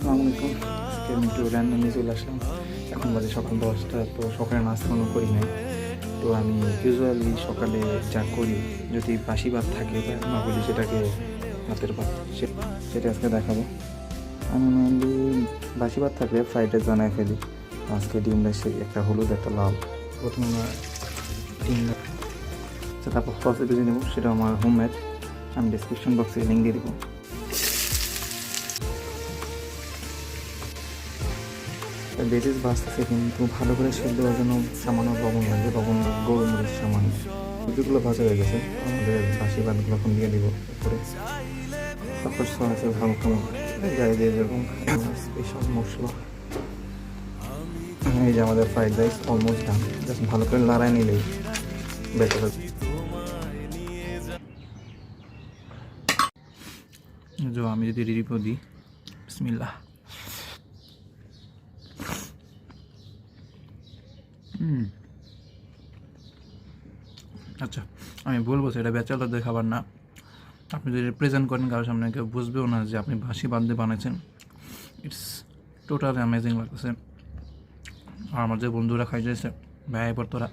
আসসালামু আলাইকুম। আজকে আমি একটু র্যান্ডমলি চলে আসলাম। এখন বাজে সকাল 10টা, তো সকালে নাস্তা কোনো করি নাই। তো আমি ইউজুয়ালি সকালে যা করি, যদি বাসি ভাত থাকে বা না বলি সেটাকে ভাতের ভাত, সেটা আজকে দেখাবো। আমি মেনলি বাসি ভাত থাকলে ফ্রাইড রাইস বানায় ফেলি। আজকে ডিম রাইস, একটা হলুদ একটা লাল। প্রথমে আমরা ডিম তারপর সসে ভেজে নেবো, সেটা আমার হোমমেড। আমি ডিসক্রিপশন বক্সে লিঙ্ক দিয়ে দেবো। বেজিস ভাজতেছে, কিন্তু ভালো করে সেদ্ধ হওয়ার জন্য সামান্য লবণ লাগবে, লবণ গোলমরিচ সামান্য। সবজিগুলো ভাজা হয়ে গেছে, আমাদের বাসি ভাতগুলো এখন দিয়ে দিব উপরে। তারপর সসে হালকা গায়ে দিয়ে দেবো স্পেশাল মশলা। এই যে আমাদের fried rice almost done, just ভালো করে লড়াই নিলেই বেটার হবে। আমি যদি রিভিউ দিই, বিসমিল্লাহ। আচ্ছা, আমি বলবো সেটা ব্যাচেলারদের খাবার না। আপনি যদি প্রেজেন্ট করেন কারোর সামনে, কেউ বুঝবেও না যে আপনি বাসি ভাত দিয়ে বানিয়েছেন। ইটস টোটালি অ্যামেজিং লাগতেছে। আর আমার যে বন্ধুরা খাই যাইছে ব্যয় পর তোরা,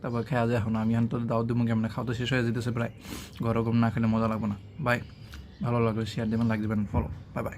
তারপর খেয়া যায় এখন। আমি এখন তো দাওয়াত দিব, কেমন খাওয়া তো শেষ হয়ে যেতেছে প্রায়। ঘরে কম না খেলে মজা লাগবে না। বাই, ভালো লাগলে শেয়ার দেবেন, লাইক দেবেন, ফলো। Bye bye.